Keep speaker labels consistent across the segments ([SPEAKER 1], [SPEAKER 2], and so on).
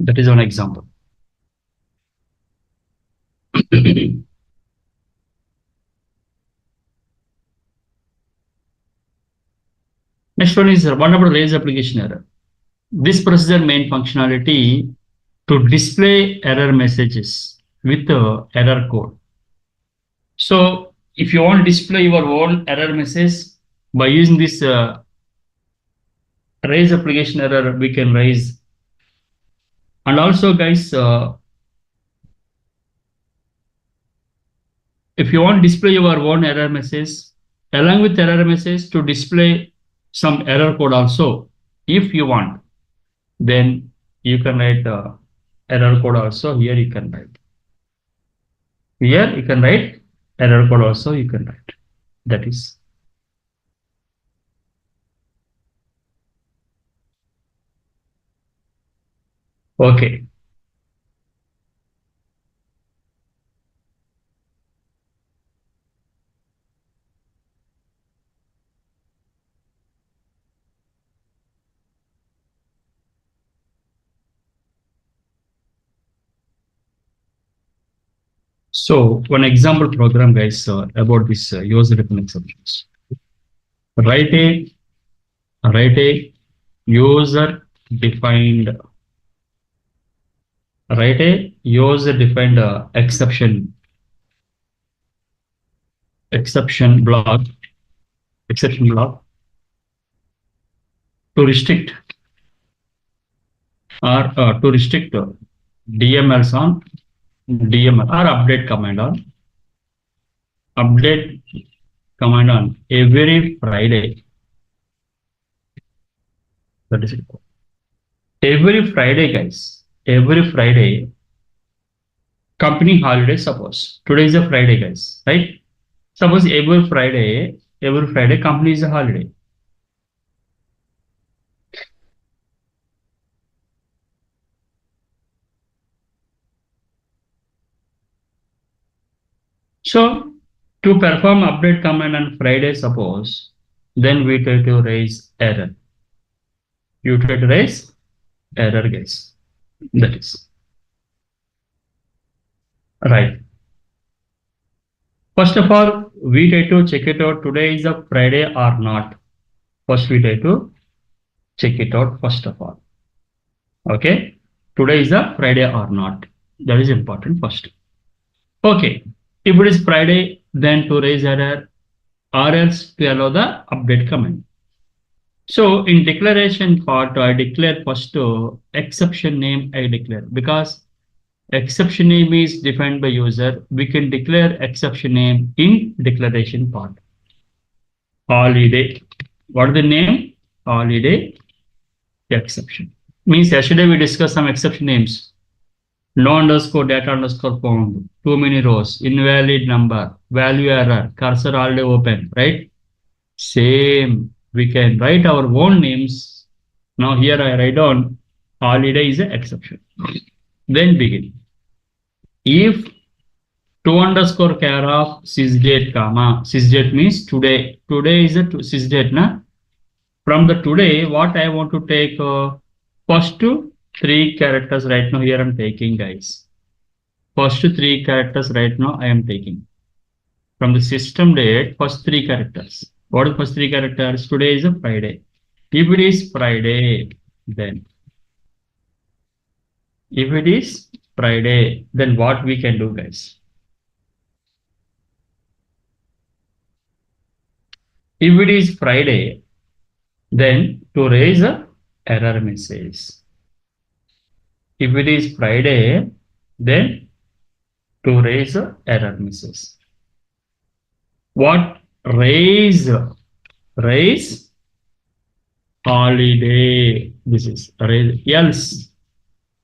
[SPEAKER 1] That is one example. Next one is what about raise application error? This procedure main functionality to display error messages with error code. So if you want to display your own error message by using this raise application error, we can raise. And also guys, if you want to display your own error message along with error message to display some error code also, if you want, then you can write error code also. Here you can write. Here you can write error code also. You can write. That is. Okay. So one example program, guys, about this user-defined exceptions. Write a user-defined exception block to restrict DMLs on DML or update command on every Friday. That is it. Every Friday, guys. Every Friday, company holiday. Suppose today is a Friday, guys, right? Suppose every Friday, company is a holiday. So to perform update command on Friday, suppose, then we try to raise error. You try to raise error, guys. That is right. First of all, we try to check it out. Today is a Friday or not. First, we try to check it out. First of all, okay. Today is a Friday or not. That is important first. Okay. If it is Friday, then to raise error or else to allow the update command. So in declaration part, I declare first exception name I declare because exception name is defined by user. We can declare exception name in declaration part. Holiday. What is the name? Holiday exception. Means yesterday we discussed some exception names. No underscore data underscore found. Too many rows. Invalid number. Value error. Cursor already open. Right? Same. We can write our own names. Now here I write down holiday is an exception. Then begin. If to underscore care of sysdate comma sysdate means today. Today is a sysdate na. From the today, what I want to take first 3 characters right now. Here I'm taking, guys. First 3 characters right now I am taking. From the system date, first 3 characters. What are the first 3 characters? Today is a Friday. If it is Friday, then what we can do, guys? If it is Friday, then to raise a error message. If it is Friday, then to raise a error message. What? Raise holiday. This is raise. Else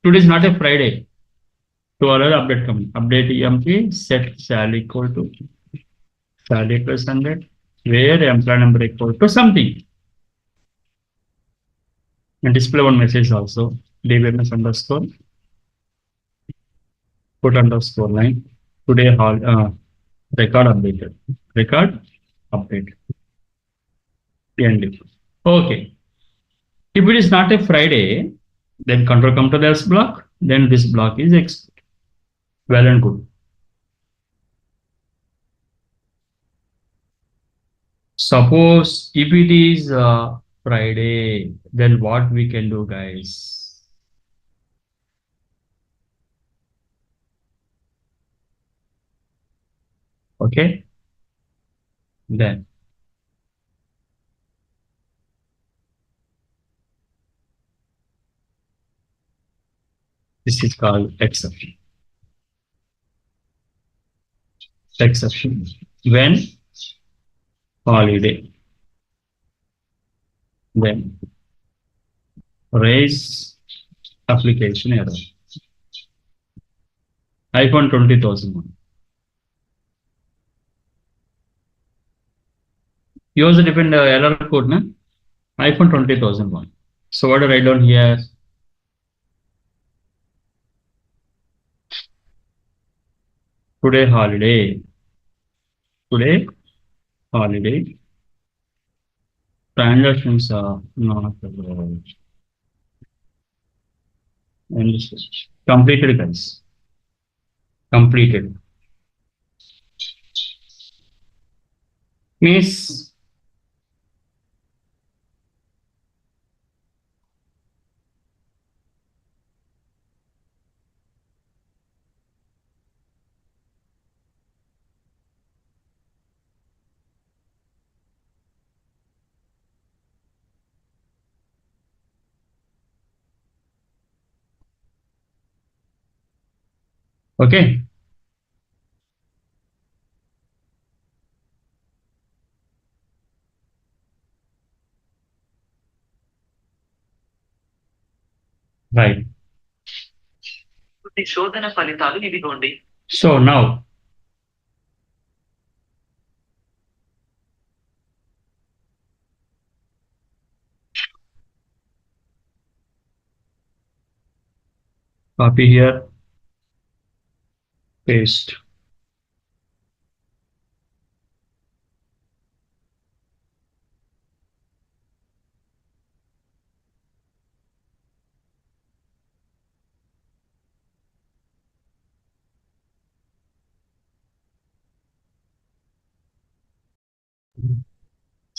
[SPEAKER 1] today is not a Friday. To allow update coming. Update empty set salary equal to salary plus 100. Where employee number equal to something. And display one message also. DBMS underscore put underscore line. Today record updated. Record update. End. Okay. If it is not a Friday, then control come to the else block. then this block is executed. Well and good. Suppose if it is Friday, then what we can do, guys? Okay, then this is called exception. Exception. When holiday, then raise application error. iPhone 20,001. Use a different error code, na? iPhone 20,001. So what do I write down here? Today holiday. Today holiday. Transactions are not completed, guys. Completed. Means okay. Right.
[SPEAKER 2] శోధన ఫలితాలు ఇదిగోండి.
[SPEAKER 1] So now copy here, paste.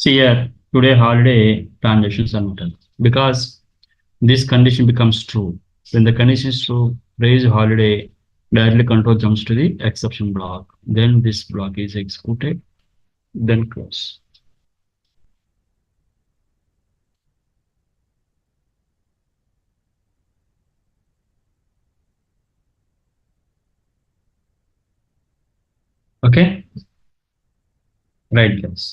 [SPEAKER 1] See here, today holiday transactions are noted because this condition becomes true. When the condition is true, raise holiday, directly control jumps to the exception block. Then this block is executed, then close. Okay, right, guys.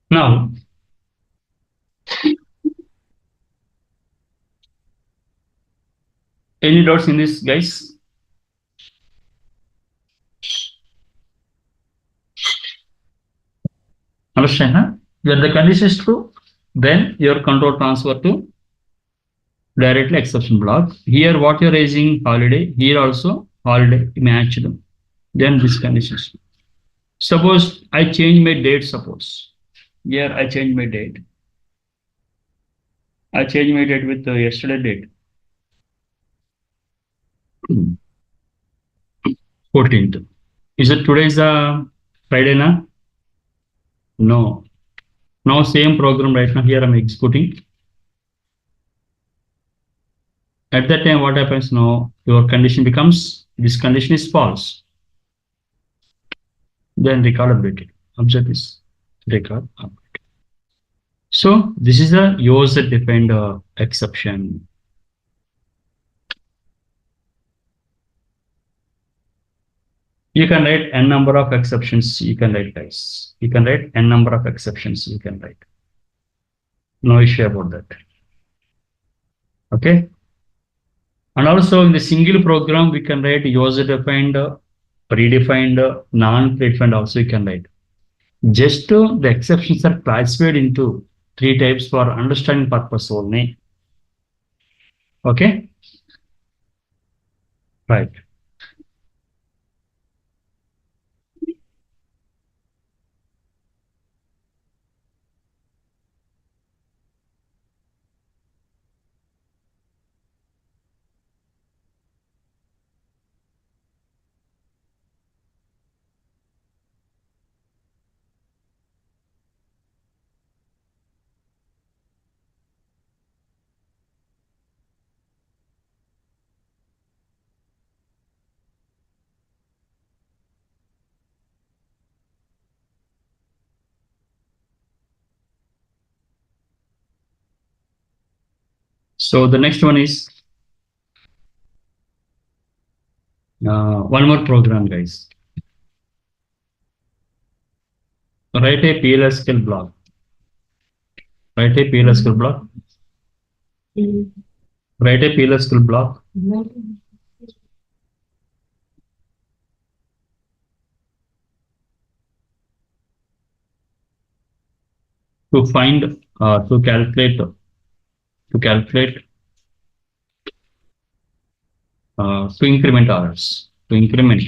[SPEAKER 1] Now, any doubts in this, guys? Understand, huh? When the condition is true, then your control transfer to directly exception block. Here, what you're raising holiday, here also holiday match them. Then this condition is true. Suppose I change my date, suppose. Here I change my date. I change my date with the yesterday date. 14th. Is it today is Friday now? No. Now same program right now here I'm executing. At that time, what happens now? Your condition becomes, this condition is false. Then record updated. Observe this. Record updated. So this is a user defined exception. You can write n number of exceptions. You can write, guys. You can write n number of exceptions. You can write. No issue about that. Okay. And also in the single program, we can write user defined, predefined, non-predefined also you can write. Just the exceptions are classified into 3 types for understanding purpose only. Okay. Right. So the next one is one more program, guys. Write a PLSQL block. Write a PLSQL block. Write a PLSQL block. To find to calculate to increment hours, to increment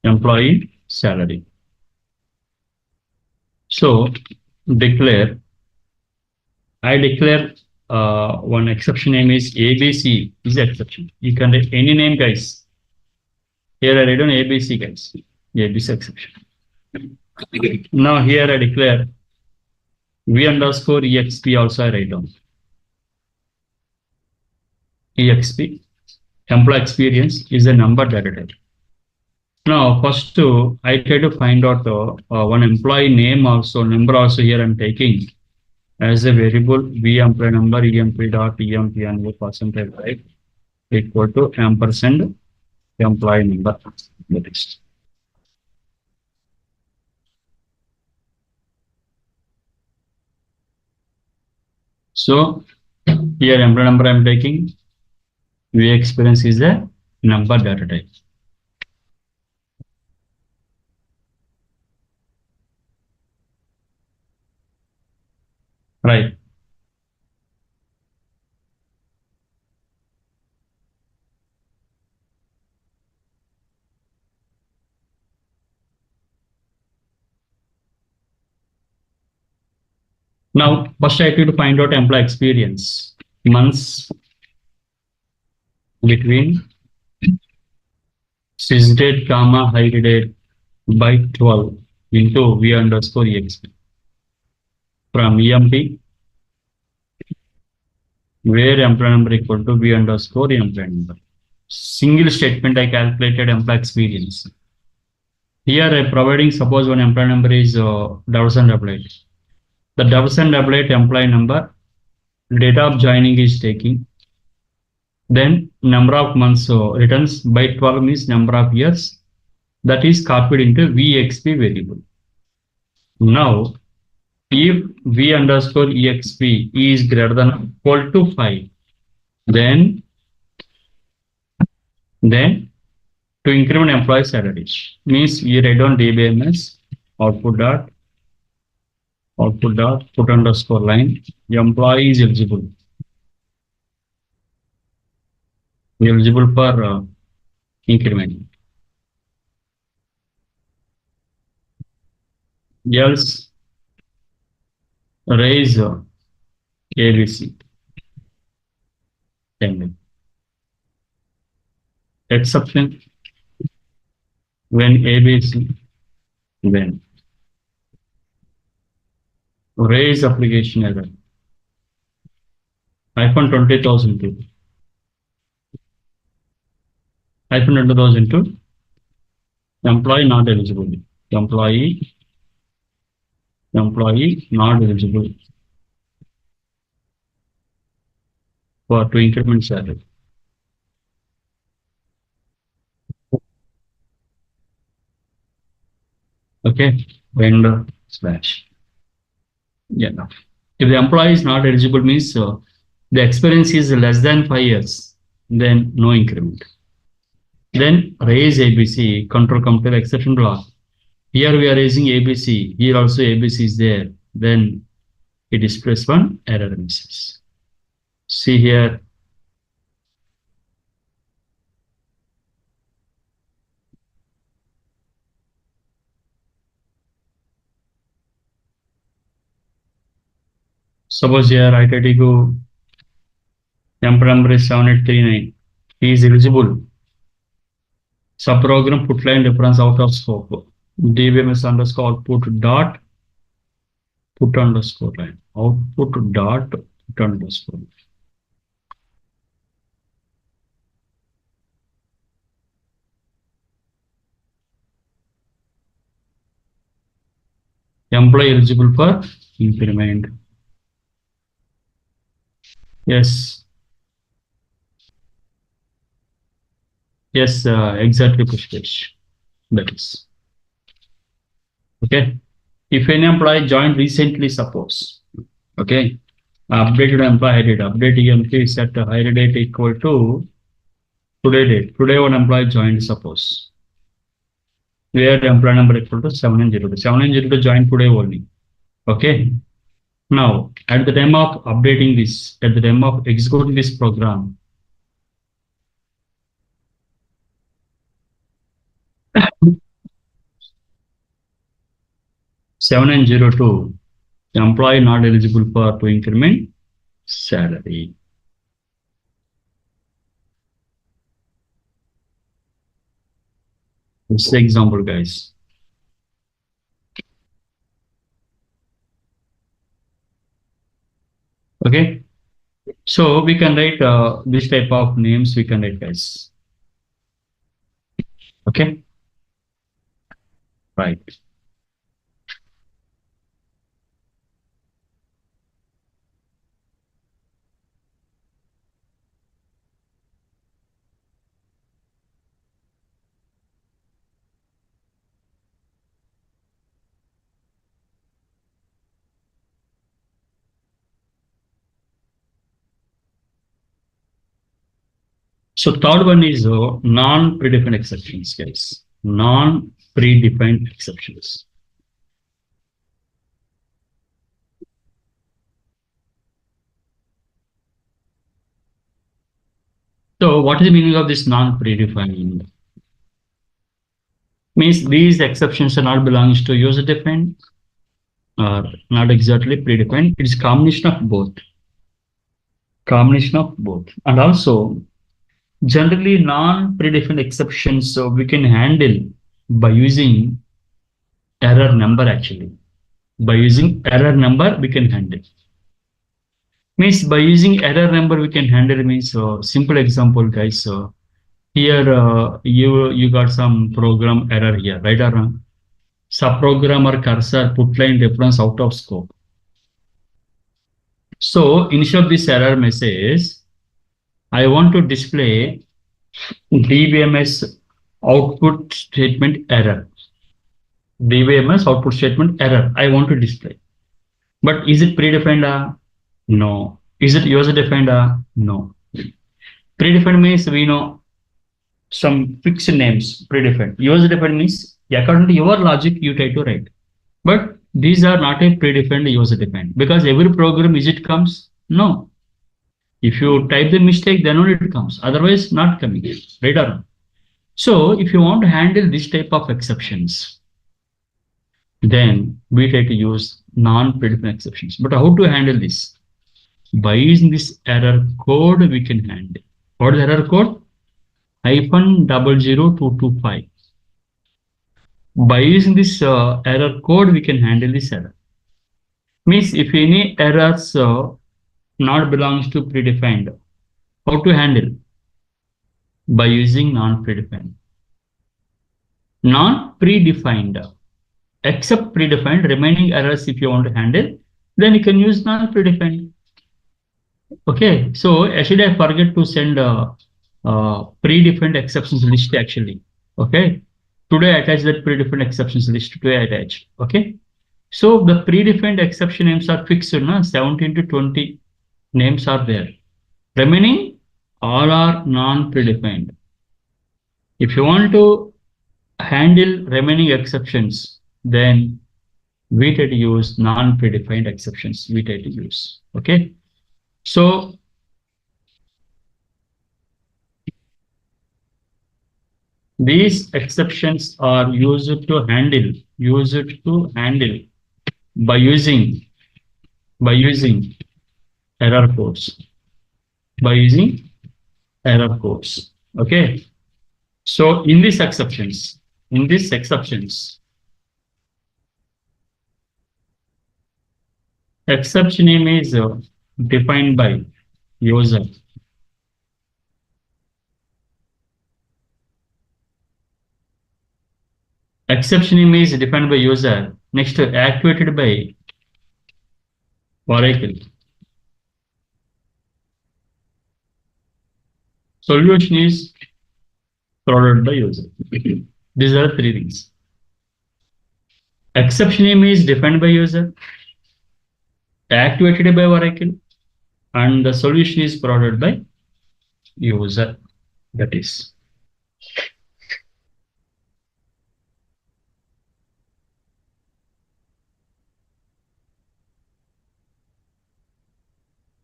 [SPEAKER 1] employee salary. So declare, I declare one exception name is ABC is exception. You can write any name, guys. Here I write on ABC, guys. ABC exception. Now here I declare V underscore EXP also I write down. EXP, employee experience is a number data type. Now, first I try to find out one employee name also, number also here I'm taking as a variable V employee number emp dot emp and percentage type equal to ampersand employee number. That is. So here employee number I'm taking, V experience is a number data type. Right. Now, first I try to find out employee experience months between sysdate comma hire date by 12 into V underscore exp from EMP where employee number equal to V underscore employee number. Single statement I calculated employee experience. Here I providing suppose one employee number is 1088. The 1088 employee number date of joining is taking. Then number of months returns by 12 means number of years that is copied into VXP variable. Now if V underscore EXP is greater than or equal to 5, then to increment employee salary means you write down DBMS output dot put underscore line employee is eligible for increment. Else raise ABC pending. Exception when ABC, then raise application error hyphen 20,002 hyphen 20,002 employee not eligible, employee not eligible for to increment salary. Okay, end slash. Yeah. If the employee is not eligible means the experience is less than 5 years, then no increment. Then raise ABC, control compare exception block. Here we are raising ABC, here also ABC is there. Then it displays one error message. See here. Suppose here ITT go employee number is 7839. He is eligible. Subprogram put line difference out of scope. DBMS underscore output dot put underscore line. Output dot put underscore. Employee eligible for increment. Yes. Yes, exactly, Pushpesh. That is. Okay. If any employee joined recently, suppose. Okay. Updated employee date. Update EMP is set hire date equal to today date. Today one employee joined, suppose. Where employee number equal to 7902. 7902 joined today only. Okay. Now, at the time of updating this, at the time of executing this program, 7902, employee not eligible for to increment salary. This is the example, guys. Okay. So we can write this type of names we can write, guys. Okay. Right. So third one is non-predefined exceptions, guys. Non-predefined exceptions. So what is the meaning of this non-predefined? Means these exceptions are not belongs to user defined or not exactly predefined. It's combination of both. Combination of both. And also generally non-predefined exceptions so we can handle by using error number actually. By using error number we can handle. Means by using error number we can handle means simple example guys. So here you got some program error here, right or wrong? Subprogrammer cursor put line reference out of scope. So instead of this error message, I want to display DBMS output statement error. DBMS output statement error. I want to display. But is it predefined? No. Is it user defined? No. Predefined means we know some fixed names predefined. User defined means according to your logic you try to write. But these are not a predefined user defined because every program is it comes? No. If you type the mistake, then only it comes. Otherwise, not coming. Right or wrong? So if you want to handle this type of exceptions, then we try to use non-predefined exceptions. But how to handle this? By using this error code, we can handle. What is the error code? -00225. By using this error code, we can handle this error. Means if any errors not belongs to predefined, how to handle? By using non-predefined. Non-predefined. Except predefined, remaining errors if you want to handle, then you can use non-predefined. Okay, so actually I forget to send predefined exceptions list actually. Okay, today I attach that predefined exceptions list. Today I attach. Okay, so the predefined exception names are fixed. No? 17 to 20 names are there. Remaining all are non-predefined. If you want to handle remaining exceptions, then we try to use non-predefined exceptions. We try to use. Okay, so these exceptions are used to handle by using error codes. By using error codes. Okay. So in these exceptions, exception name is defined by user. Exception name is defined by user. Next, activated by Oracle. Solution is provided by user. These are three things. Exception name is defined by user, activated by Oracle, and the solution is provided by user. That is.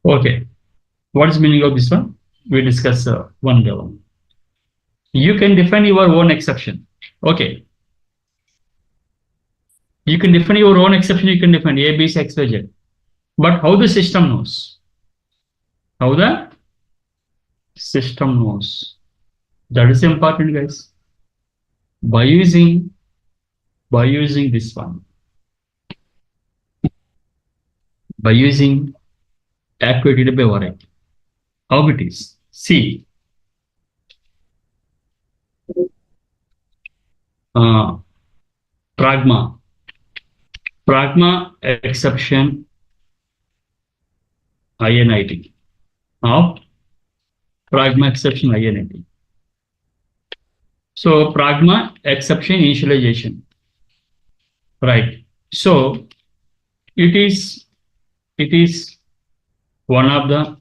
[SPEAKER 1] Okay. What is meaning of this one? We discuss one by one. You can define your own exception. Okay. You can define your own exception. You can define A, B, C, X, Y, Z. But how the system knows? How the system knows? That is important, guys. By using this one. By using activated by Oracle. How it is? See. Pragma exception INIT of Pragma exception INIT. So Pragma exception initialization, right? So it is one of the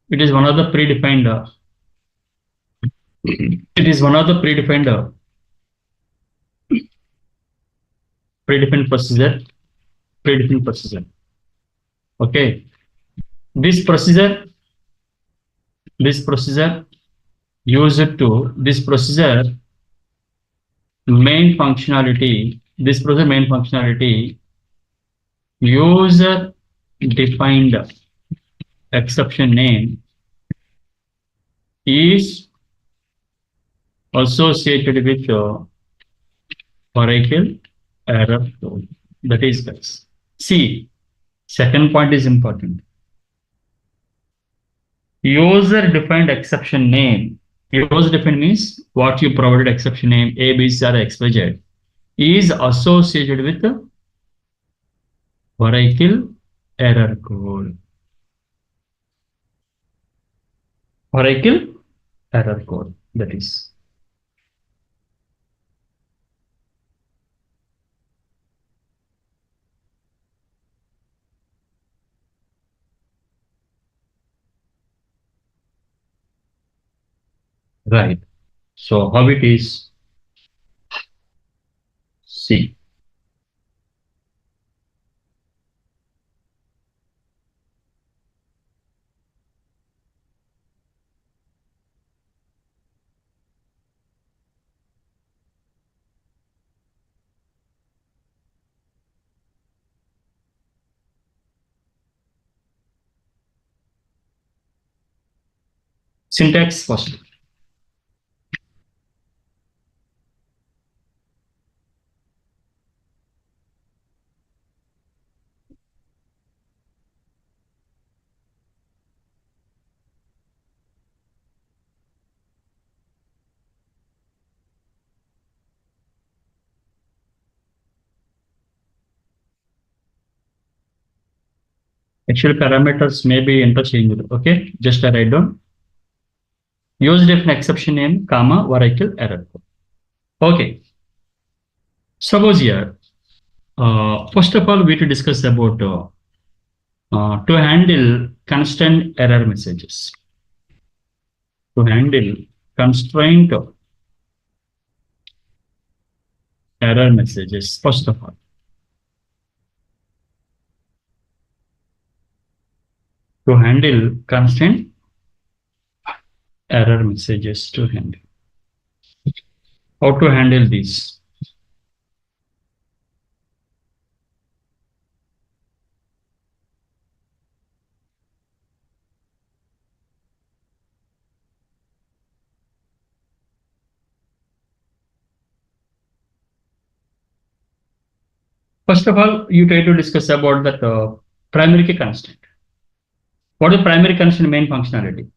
[SPEAKER 1] predefined. It is one of the predefined procedure. Okay, this procedure used to main functionality. This procedure main functionality user defined exception name is associated with Oracle error code. That is, guys. See, second point is important. User defined exception name. User defined means what you provided exception name A, B, C, or X, Y, Z is associated with Oracle error code. Oracle error code. That is. Right. So how it is? See. Syntax first. Actually, parameters may be interchangeable. Okay, just write down. Use different exception name, comma, Oracle error code. Okay. Suppose here, first of all, we to discuss about to handle constant error messages. To handle constraint error messages, first of all. To handle constant error messages to handle. How to handle these? First of all, you try to discuss about that primary key constant. What is primary constant main functionality?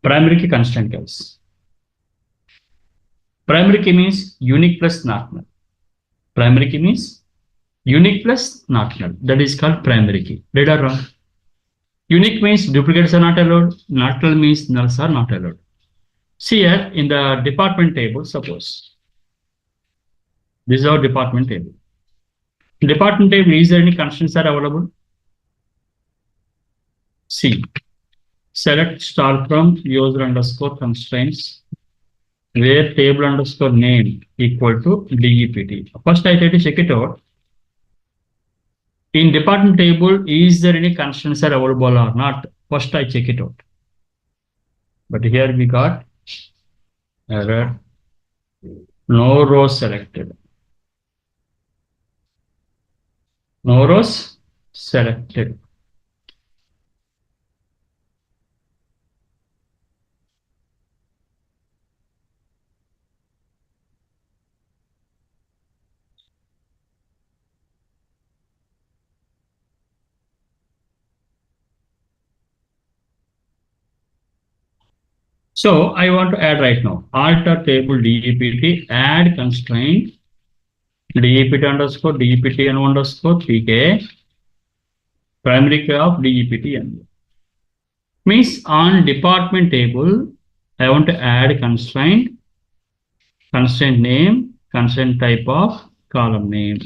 [SPEAKER 1] Primary key constant, guys. Primary key means unique plus not null. Primary key means unique plus not null. That is called primary key. Right or wrong? Unique means duplicates are not allowed. Null means nulls are not allowed. See here in the department table, suppose this is our department table. Department table, is there any constraints are available? See, select star from user underscore constraints where table underscore name equal to DEPT. First I try to check it out. In department table, is there any constraints are available or not? First I check it out. But here we got error, no rows selected. No rows selected. So I want to add right now, alter table DEPT, add constraint DEPT underscore DEPT and underscore PK, primary key of DEPT and means on department table, I want to add constraint name, constraint type of column name.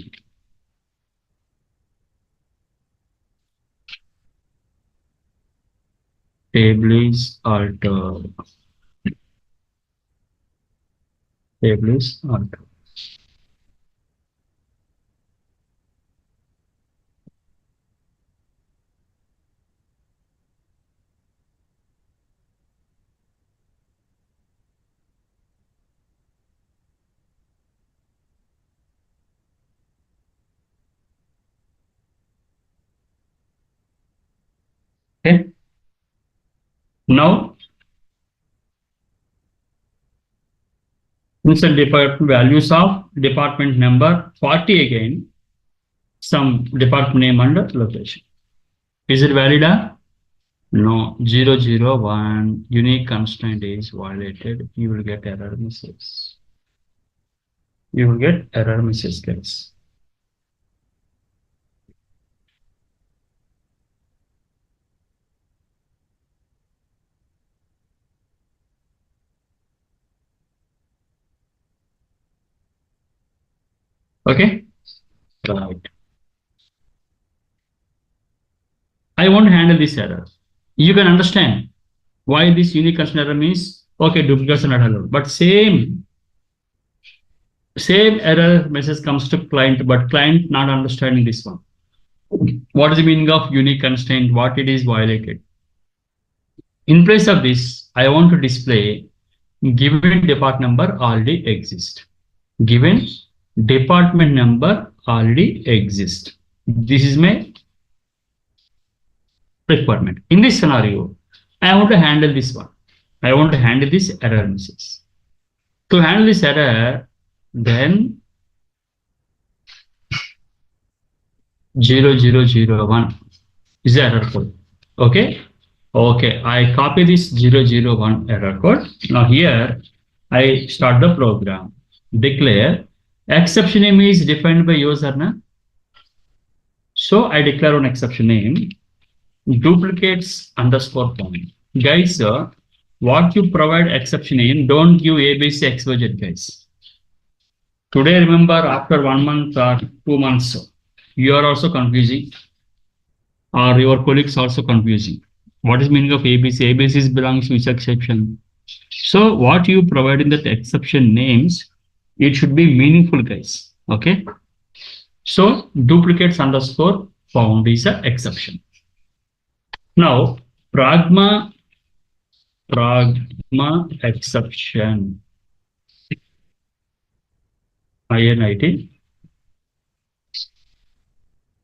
[SPEAKER 1] Table is altered. Table is altered. Okay. Now, insert department values of department number 40 again, some department name and location. Is it valid? No, 001 unique constraint is violated. You will get error message. You will get error message, guys. Okay, right. I want to handle this error. You can understand why this unique constraint error means okay, duplicates are not allowed, but same error message comes to client, but client not understanding this one. What is the meaning of unique constraint? What it is violated? In place of this, I want to display given department number already exists. Given department number already exists. This is my requirement. In this scenario, I want to handle this one. I want to handle this error message. To handle this error, then 0001 is the error code. Okay. Okay. I copy this 001 error code. Now here I start the program. Declare exception name is defined by user. Na? So I declare an exception name duplicates underscore point. Guys, what you provide exception name, don't give ABC XYZ, guys. Today, remember, after 1 month or 2 months, you are also confusing, or your colleagues also confusing. What is meaning of ABC? ABC belongs to which exception? So what you provide in that exception names, it should be meaningful, guys. Okay. So duplicates underscore found is an exception. Now, pragma exception INIT,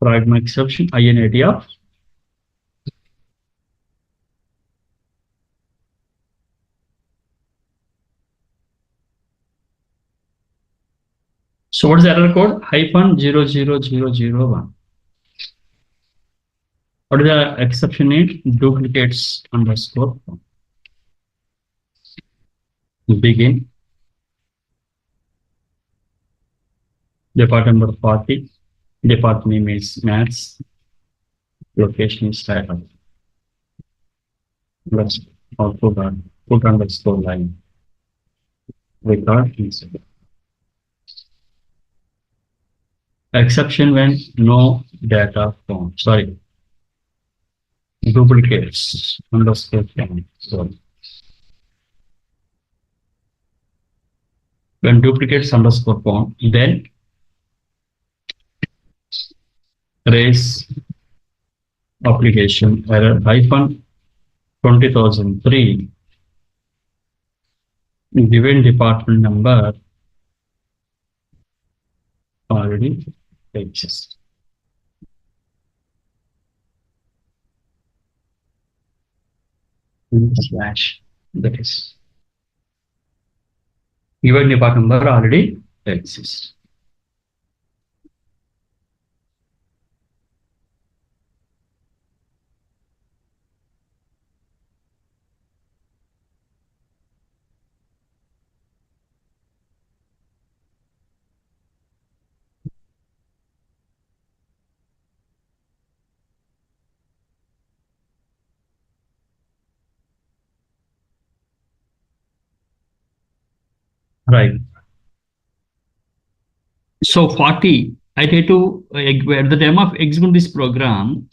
[SPEAKER 1] pragma exception INIT of so what is the error code? -00001. What is the exception name? Duplicates underscore found. Begin. Department number 40. Department name is maths. Location is Thailand. Let's put underscore line. Record incident. Exception when no data found. Sorry, duplicates underscore found. Sorry. When duplicates underscore found, then raise application error hyphen 20003 given department number already exists. Slash that is given department number already exists. Right. So 40, I try to at the time of executing this program,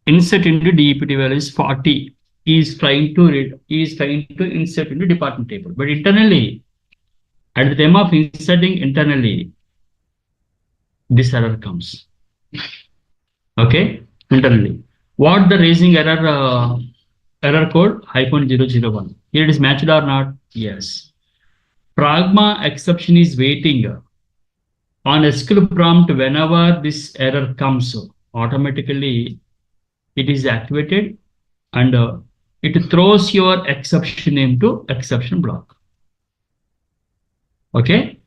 [SPEAKER 1] insert into DEPT values 40 is trying to read, is trying to insert into department table. But internally, at the time of inserting internally, this error comes. Okay, internally. What the raising error error code hyphen 001. Here it is matched or not? Yes. Pragma exception is waiting on SQL prompt. Whenever this error comes, automatically it is activated and it throws your exception into exception block. Okay.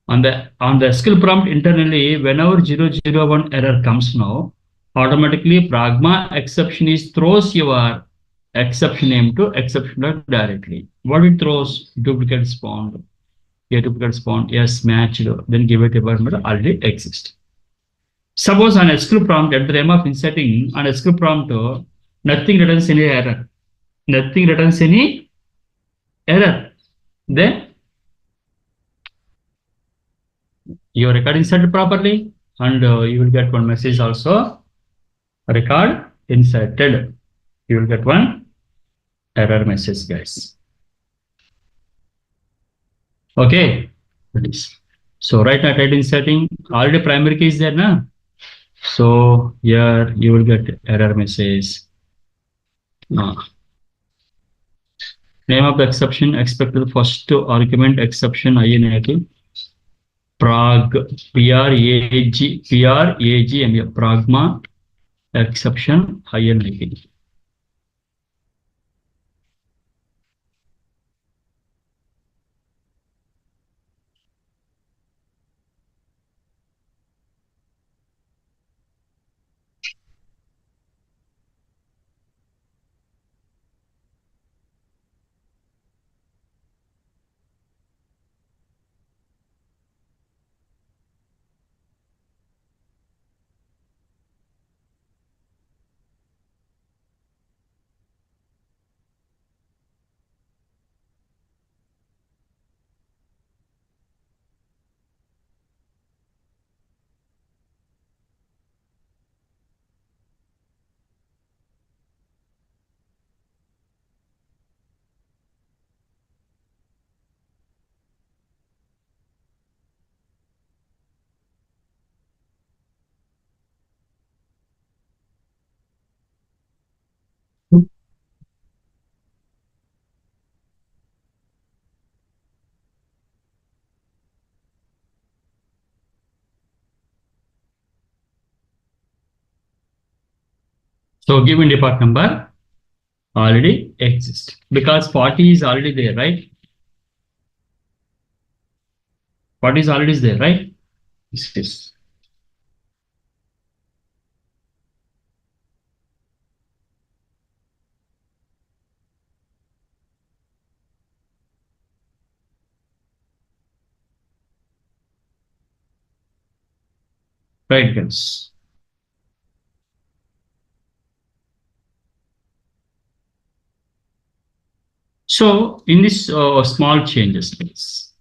[SPEAKER 1] On the SQL prompt internally, whenever 001 error comes now, automatically Pragma exception is throws your exception name to exception block directly. What it throws? Duplicate spawned. A duplicate spawned. Yes, matched. Then give it a word already exists. Suppose on SQL prompt at the time of inserting on SQL prompt, nothing returns any error. Nothing returns any error. Then your record inserted properly and you will get one message also. Record inserted. You will get one error message, guys. Okay. So right now I tried inserting. Already primary key is there now. So here you will get error message. Name of the exception expected first argument exception INAT. Pragma Pragma exception INAT. So given depart number already exists because 40 is already there, right? 40 is already there, right? Yes. Right, guys. So in this small changes, please.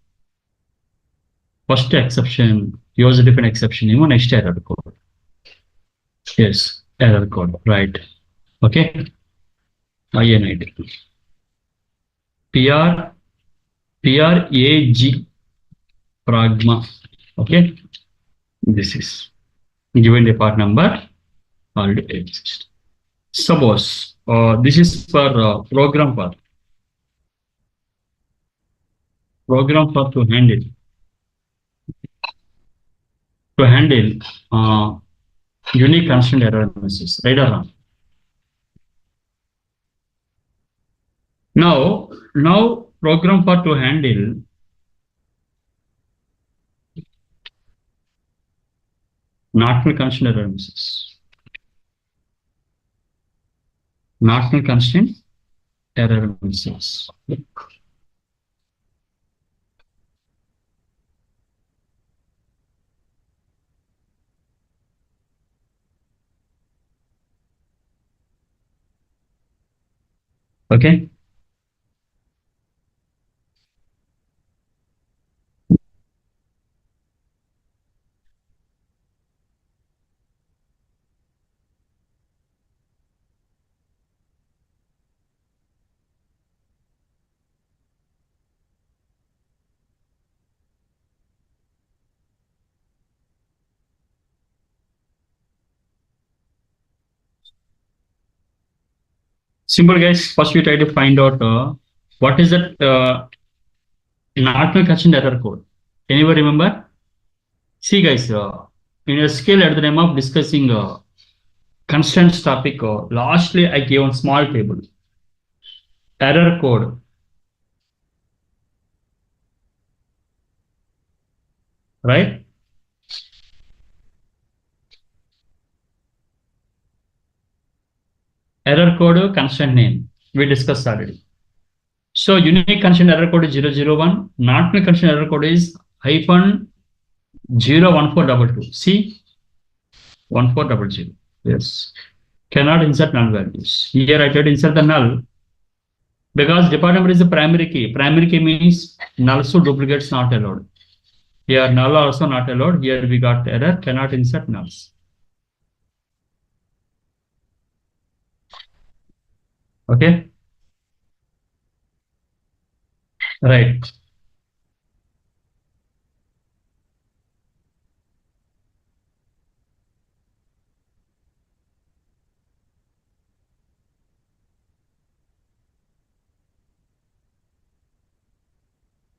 [SPEAKER 1] First exception, use a different exception, even next error code. Yes, error code, right. Okay. INID. PR, PRAG, pragma. Okay. This is given the part number already exists. Suppose this is for program for to handle uh, unique constant error messages, right or wrong? Now program for to handle not null constant error messages. Not null constant error messages. Okay. Simple guys. First we try to find out what is that not null constant error code. Anyone remember? See guys, in a skill at the time of discussing constants topic, lastly I gave one small table. Error code, right? Error code, constant name. We discussed already. So unique constant error code is 001. Not null constant error code is hyphen 01422. See 1400. Yes. Cannot insert null values. Here I tried to insert the null because department is the primary key. Primary key means null so duplicates not allowed. Here null also not allowed. Here we got error. Cannot insert nulls. Okay. Right.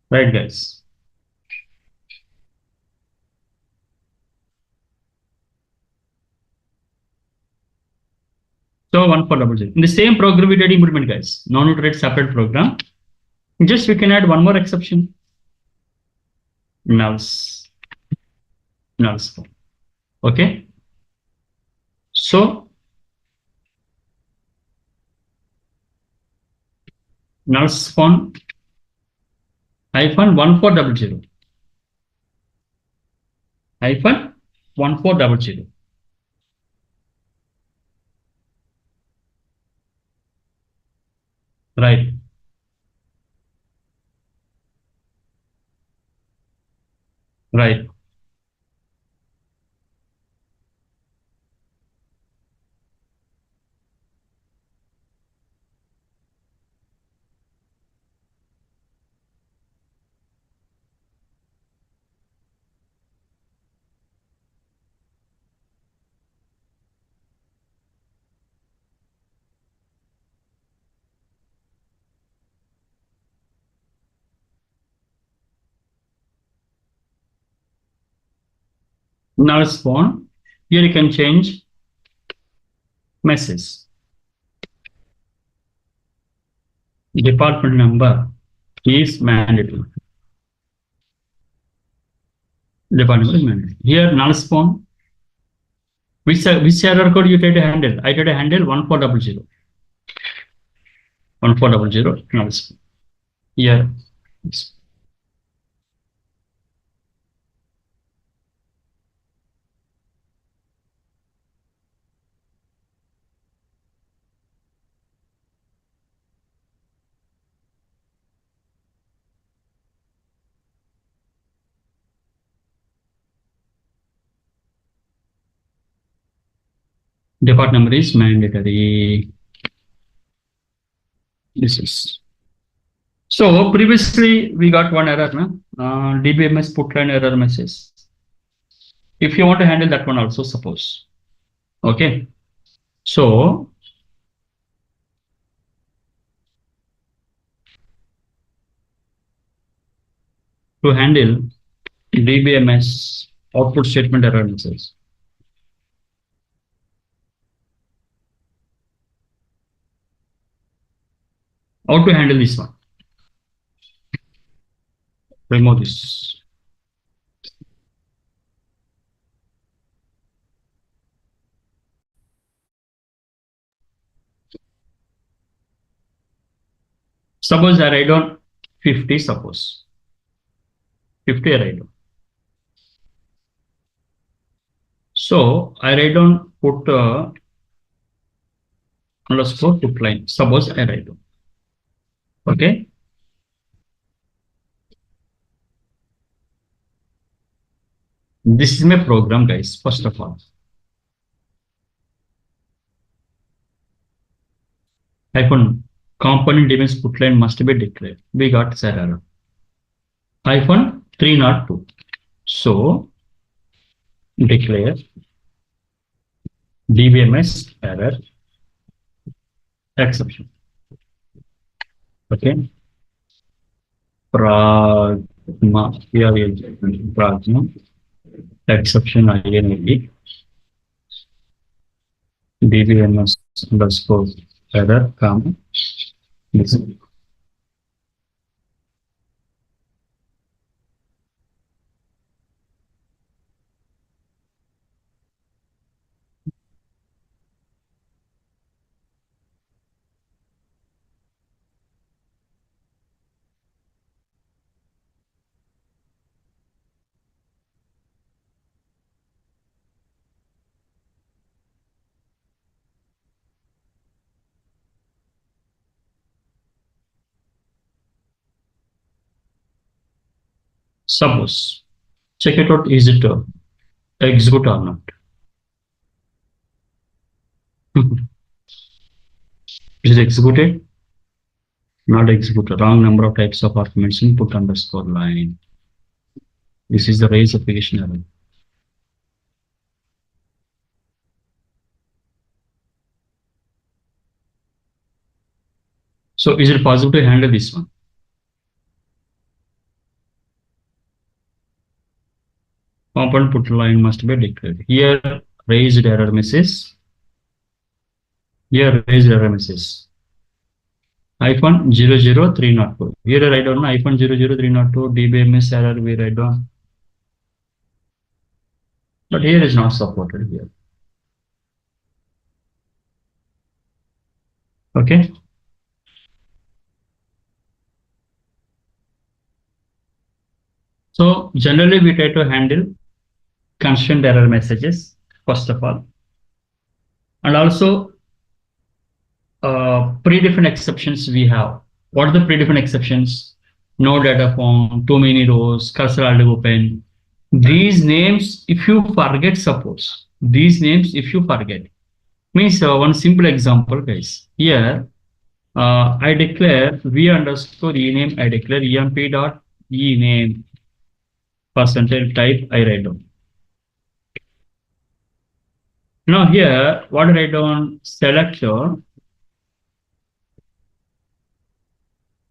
[SPEAKER 1] Right, guys. So 1400. In the same program, we did implement, guys. No need to write separate program. Just we can add one more exception. Nulls. Nulls. Okay. So nulls spawn hyphen 1400. Hyphen 1400. Right. Right. Null spawn. Here you can change message. Department number is mandatory. Department number is mandatory. Here null spawn. Which error code you try to handle? I try to handle 1400. 1400 null spawn. Here. Depart number is mandatory. This is. So previously we got one error, no? DBMS put line error message. If you want to handle that one also, suppose. Okay. So to handle DBMS output statement error message, how to handle this one? Remove this. Suppose I write down 50, suppose 50 I write down. So I write down put underscore put line. Suppose I write down. Okay. This is my program, guys. First of all, hyphen component events put line must be declared. We got this error. Hyphen 302. So declare DBMS error exception. Okay. Pragma, here is Pragma exception INAD DBMS underscore error, comma, this. Suppose, check it out, is it execute or not? Is it executed? Not executed. Wrong number of types of arguments input underscore line. This is the raise application error. So is it possible to handle this one? Component put line must be declared. Here raised error message. Here raised error message. Hyphen 00302. Here I write down hyphen 00302 DBMS error we write down. But here is not supported here. Okay. So generally we try to handle constant error messages first of all, and also predefined exceptions we have. What are the predefined exceptions? No data form, too many rows, cursor already open. These names, if you forget, suppose these names, if you forget, means one simple example, guys. Here, I declare v underscore ename. I declare emp dot ename percentage type. I write down. Now here, what I write down? Select select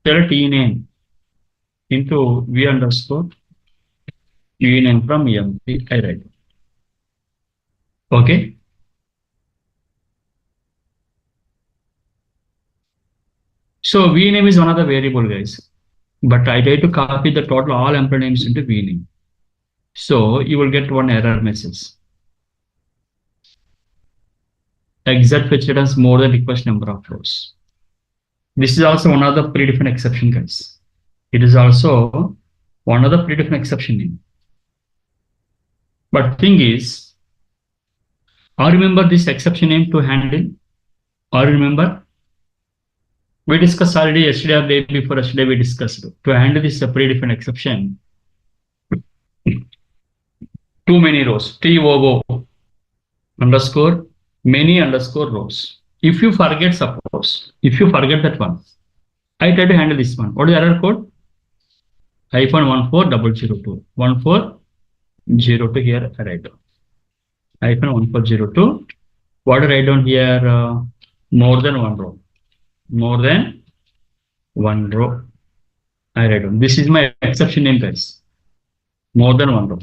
[SPEAKER 1] ename into v underscore ename from emp. I write. Okay. So vname is one of the variable, guys, but I try to copy the total all employee names into vname. So you will get one error message. Exact fetch returns more than request number of rows. This is also one of the predefined exception, guys. It is also one of the predefined exception name. But thing is, I remember this exception name to handle. Or remember, we discussed already yesterday or day before yesterday we discussed to handle this predefined exception. Too many rows, TOO underscore many underscore rows. If you forget, suppose, if you forget that one, I try to handle this one. What is the error code? Hyphen 14002. 1402 here I write down. Hyphen 1402. What do I write down here? More than one row. More than one row. I write down. This is my exception name, guys. More than one row.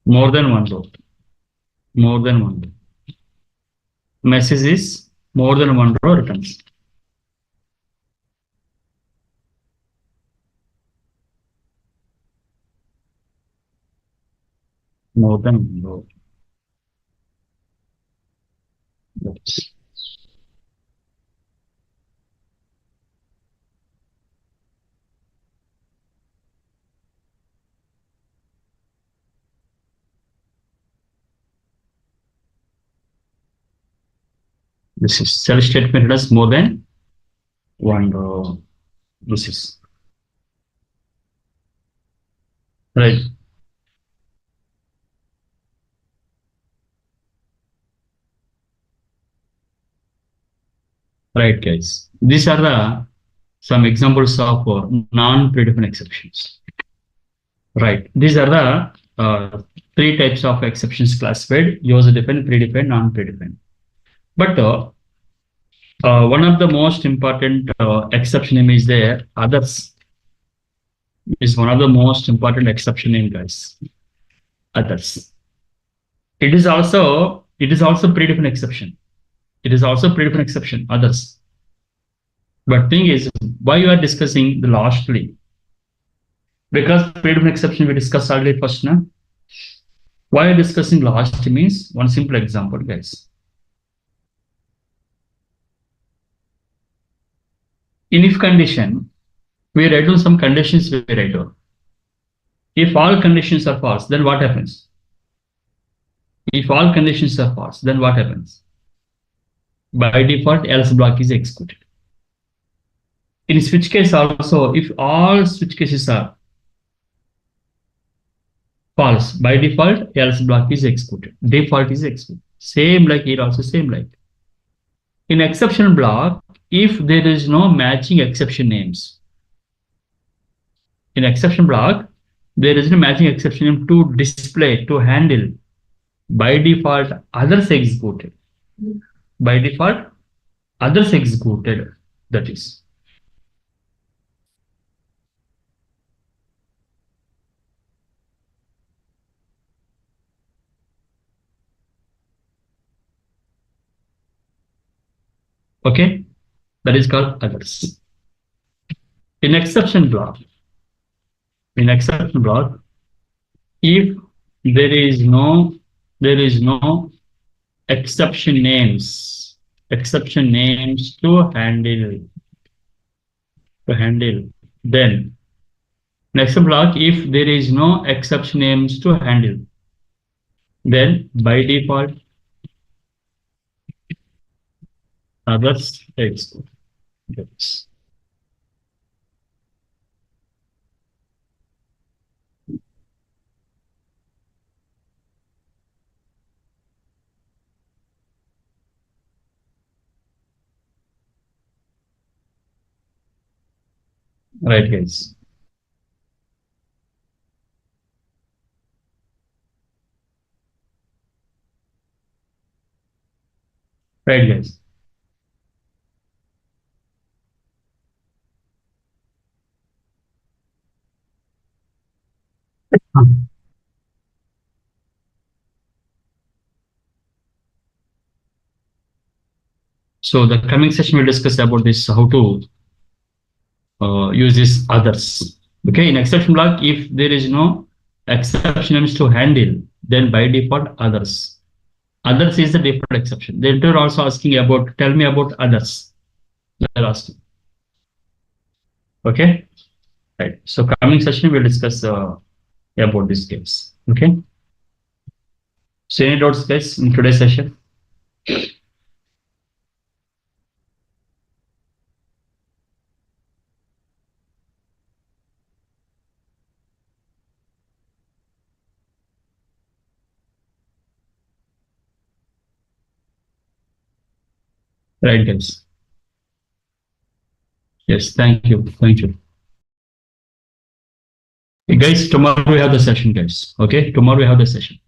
[SPEAKER 1] More than one row. More than one row. Message is more than one row returns. More than one row. Yes. This is self statement has more than one row. This is right. Right, guys. These are the some examples of non-predefined exceptions. Right. These are the three types of exceptions classified: user-defined, predefined, non-predefined. But one of the most important exception name is there. Others is one of the most important exception name, guys. Others. It is also predefined exception. It is also predefined exception. Others. But thing is, why you are discussing the lastly? Because predefined exception we discussed already first, na? Why are discussing last means one simple example, guys. In if condition, we write down some conditions we write down. If all conditions are false, then what happens? If all conditions are false, then what happens? By default, else block is executed. In switch case also, if all switch cases are false, by default, else block is executed. Default is executed. Same like here also, same like. In exception block, if there is no matching exception names, in exception block, there is no matching exception name to display, to handle. By default, others executed. By default, others executed. That is. Okay. That is called others. In exception block, in exception block, if there is no exception names to handle, then next block, if there is no exception names to handle, then by default others execute. Yes. Right, guys. Right, guys. So the coming session we'll discuss about this how to use this others. Okay, in exception block, if there is no exceptions to handle, then by default others. Others is the default exception. They're also asking about tell me about others. They're asking. Okay, right. So coming session we'll discuss about this case. Okay. So any doubts, guys, in today's session? Right, guys? Yes, thank you. Thank you. Guys, tomorrow we have the session, guys. Okay, tomorrow we have the session.